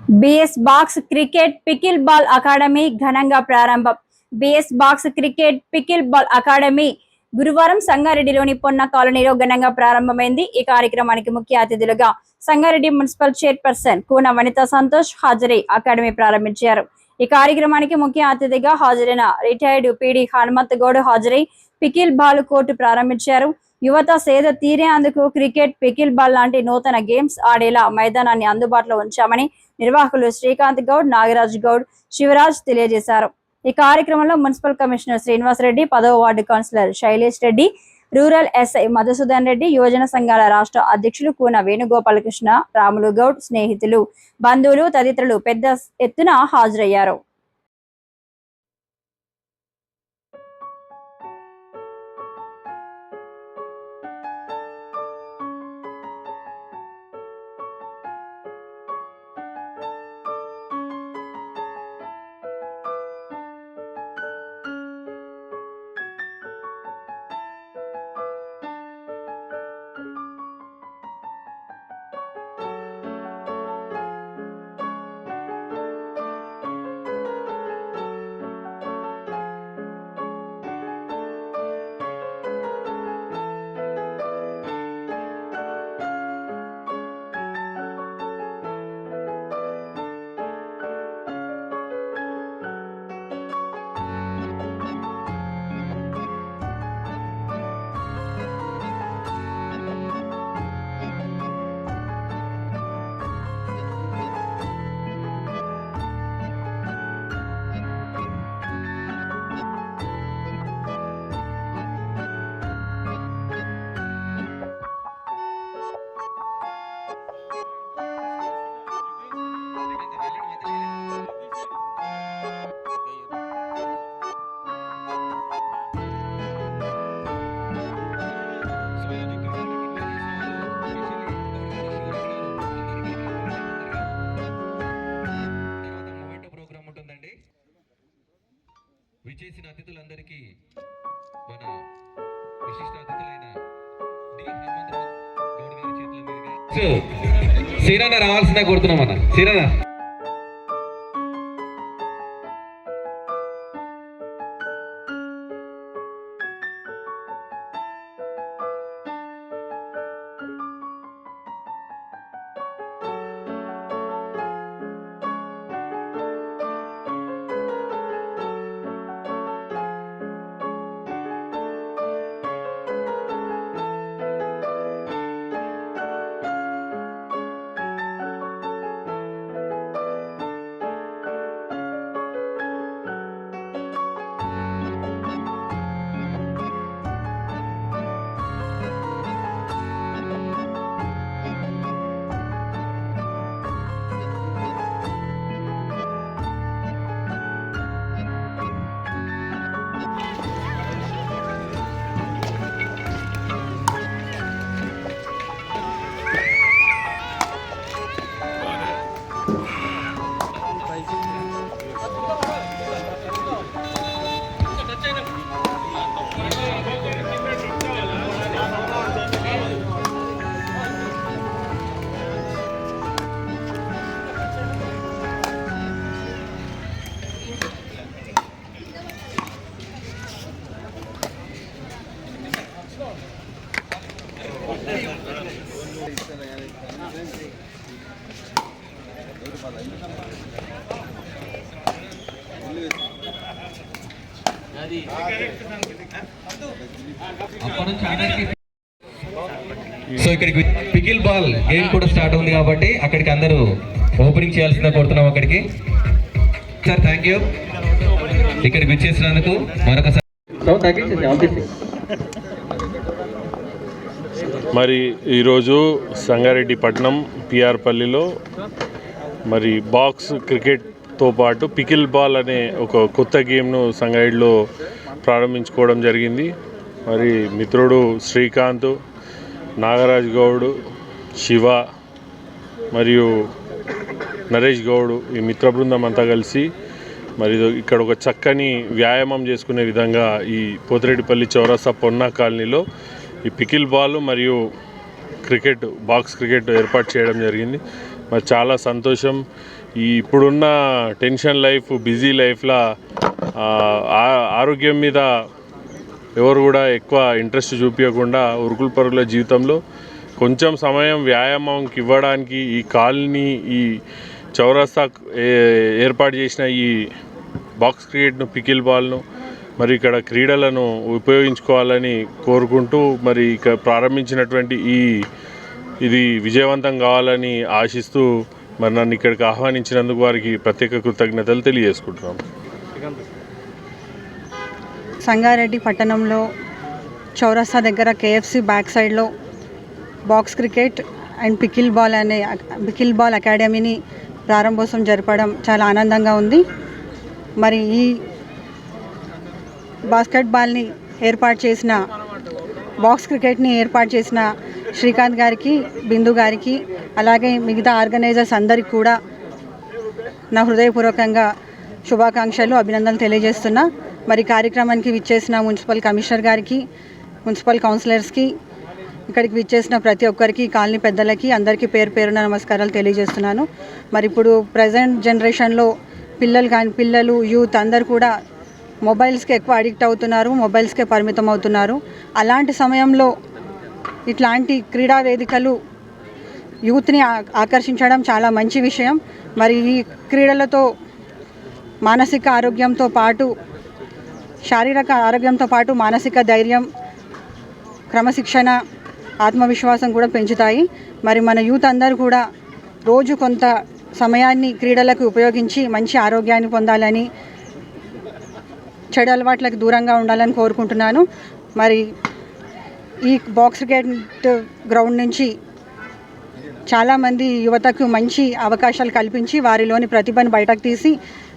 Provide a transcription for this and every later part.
BS box cricket pickleball academy ఘనంగా ప్రారంభం. BS box cricket pickleball academy గురువారం సంగారెడ్డిలోని పొన్న కాలనీలో ఘనంగా ప్రారంభమైంది. ఈ కార్యక్రమానికి ముఖ్య అతిథులుగా సంగారెడ్డి మున్సిపల్ చైర్పర్సన్ కూన వనిత సంతోష్ హాజరై అకాడమీ ప్రారంభించారు. ఈ కార్యక్రమానికి ముఖ్య అతిథిగా హాజరైన రిటైర్డ్ పీడి హనుమంత్ గౌడ్ హాజరై పికిల్ బాల్ కోర్టు ప్రారంభించారు. యువత సేద తీరేందుకు క్రికెట్, పికిల్ బాల్ లాంటి నూతన గేమ్స్ ఆడేలా మైదానాన్ని అందుబాటులో ఉంచామని నిర్వాహకులు శ్రీకాంత్ గౌడ్, నాగరాజ్ గౌడ్, శివరాజ్ తెలియజేశారు. ఈ కార్యక్రమంలో మున్సిపల్ కమిషనర్ శ్రీనివాస్ రెడ్డి, 10వ ward councillor Shailesh Reddy, rural SI Madhusudan Reddy, యువజన సంఘాల రాష్ట్ర అధ్యక్షులు కూన వేణుగోపాలకృష్ణ, రాములు గౌడ్, స్నేహితులు, బంధువులు తదితరులు పెద్ద ఎత్తున హాజరయ్యారు. విచేసిన అతిథులందరికీ మన విశిష్ట అతిథులైన డి హనుమంత్ గౌడ్ గారి చేతుల మీదుగా శ్రీరన్న రావాల్సిన కోరుతున్నాం. అన్న శ్రీరన్న సో ఇక్కడికి పికిల్ బాల్ గేమ్ కూడా స్టార్ట్ ఉంది కాబట్టి అక్కడికి అందరూ ఓపెనింగ్ చేయాల్సిందిగా కోరుతున్నాం. అక్కడికి సార్ థ్యాంక్ యూ ఇక్కడికి విచ్చేసినందుకు మరొకసారి. మరి ఈరోజు సంగారెడ్డి పట్టణం పిఆర్పల్లిలో మరి బాక్స్ క్రికెట్తో పాటు పికిల్ బాల్ అనే ఒక కొత్త గేమ్ను సంగారెడ్డిలో ప్రారంభించుకోవడం జరిగింది. మరి మిత్రుడు శ్రీకాంత్, నాగరాజ్ గౌడ్, శివ మరియు నరేష్ గౌడ్ ఈ మిత్ర బృందం అంతా కలిసి మరి ఇక్కడ ఒక చక్కని వ్యాయామం చేసుకునే విధంగా ఈ పోతిరెడ్డిపల్లి చౌరస్తా పొన్నా కాలనీలో ఈ పికిల్ బాల్ మరియు క్రికెట్ బాక్స్ క్రికెట్ ఏర్పాటు చేయడం జరిగింది. మరి చాలా సంతోషం. ఈ ఇప్పుడున్న టెన్షన్ లైఫ్, బిజీ లైఫ్లో ఆరోగ్యం మీద ఎవరు కూడా ఎక్కువ ఇంట్రెస్ట్ చూపించకుండా ఉరుకుల పరుగుల జీవితంలో కొంచెం సమయం వ్యాయామంకి ఇవ్వడానికి ఈ కాలనీ, ఈ చౌరస్తా ఏర్పాటు చేసిన ఈ బాక్స్ క్రికెట్ను, పికిల్ బాల్ను మరి ఇక్కడ క్రీడలను ఉపయోగించుకోవాలని కోరుకుంటూ మరి ఇక ప్రారంభించినటువంటి ఇది విజయవంతం కావాలని ఆశిస్తూ మరి నన్ను ఇక్కడికి ఆహ్వానించినందుకు వారికి ప్రత్యేక కృతజ్ఞతలు తెలియజేసుకుంటున్నాం. సంగారెడ్డి పట్టణంలో చౌరస్తా దగ్గర KFC బ్యాక్ సైడ్లో box cricket and pickleball అకాడమీని ప్రారంభోత్సవం జరపడం చాలా ఆనందంగా ఉంది. మరి ఈ బాస్కెట్బాల్ని ఏర్పాటు చేసిన, బాక్స్ క్రికెట్ని ఏర్పాటు చేసిన శ్రీకాంత్ గారికి, బిందు గారికి, అలాగే మిగతా ఆర్గనైజర్స్ అందరికీ కూడా నా హృదయపూర్వకంగా శుభాకాంక్షలు, అభినందనలు తెలియజేస్తున్నా. మరి కార్యక్రమానికి విచ్చేసిన మున్సిపల్ కమిషనర్ గారికి, మున్సిపల్ కౌన్సిలర్స్కి, ఇక్కడికి విచ్చేసిన ప్రతి ఒక్కరికి, కాలనీ పెద్దలకి అందరికీ పేరు పేరున నమస్కారాలు తెలియజేస్తున్నాను. మరి ఇప్పుడు ప్రజెంట్ జనరేషన్లో పిల్లలు యూత్ అందరు కూడా మొబైల్స్కి ఎక్కువ అడిక్ట్ అవుతున్నారు, మొబైల్స్కే పరిమితం అవుతున్నారు. అలాంటి సమయంలో ఇట్లాంటి క్రీడా వేదికలు యూత్ని ఆకర్షించడం చాలా మంచి విషయం. మరి ఈ క్రీడలతో మానసిక ఆరోగ్యంతో పాటు, శారీరక ఆరోగ్యంతో పాటు మానసిక ధైర్యం, క్రమశిక్షణ, ఆత్మవిశ్వాసం కూడా పెంచుతాయి. మరి మన యూత్ అందరూ కూడా రోజు కొంత సమయాన్ని క్రీడలకు ఉపయోగించి మంచి ఆరోగ్యాన్ని పొందాలని, చెడు అలవాట్లకు దూరంగా ఉండాలని కోరుకుంటున్నాను. మరి ఈ బాక్స్ క్రికెట్ గ్రౌండ్ నుంచి చాలామంది యువతకు మంచి అవకాశాలు కల్పించి వారిలోని ప్రతిభను బయటకు తీసి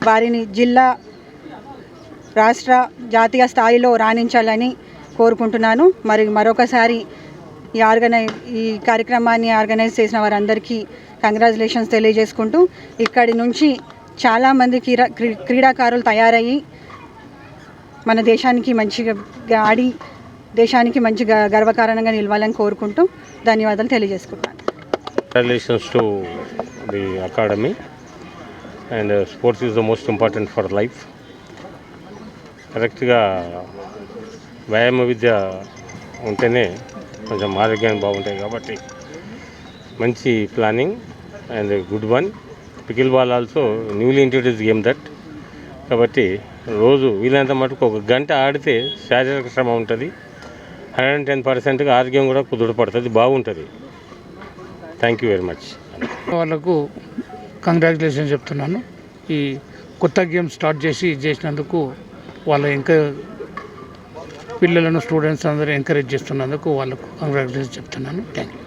వారిని జిల్లా, రాష్ట్ర, జాతీయ స్థాయిలో రాణించాలని కోరుకుంటున్నాను. మరి మరొకసారి ఈ కార్యక్రమాన్ని ఆర్గనైజ్ చేసిన వారందరికీ కంగ్రాచులేషన్స్ తెలియజేసుకుంటూ, ఇక్కడి నుంచి చాలామంది క్రీడాకారులు తయారయ్యి మన దేశానికి మంచిగా ఆడి దేశానికి మంచి గర్వకారణంగా నిలవాలని కోరుకుంటూ ధన్యవాదాలు తెలియజేసుకుంటాను. Congratulations to the academy, and sports is the most important for life. కరెక్ట్గా వ్యాయామ విద్య ఉంటేనే కొంచెం ఆరోగ్యానికి బాగుంటాయి కాబట్టి మంచి planning and good one. Pickle ball also newly introduce game that. కాబట్టి రోజు వీలైనంత మటుకు 1 గంట ఆడితే శారీరక శ్రమ ఉంటుంది, 110%గా ఆరోగ్యం కూడా కుదుటపడుతుంది, బాగుంటుంది. Thank you very much. వాళ్ళకు కంగ్రాచులేషన్ చెప్తున్నాను. ఈ కొత్త గేమ్ స్టార్ట్ చేసినందుకు వాళ్ళ పిల్లలను, స్టూడెంట్స్ అందరూ ఎంకరేజ్ చేస్తున్నందుకు వాళ్ళకు కంగ్రాచులేషన్ చెప్తున్నాను. Thank you.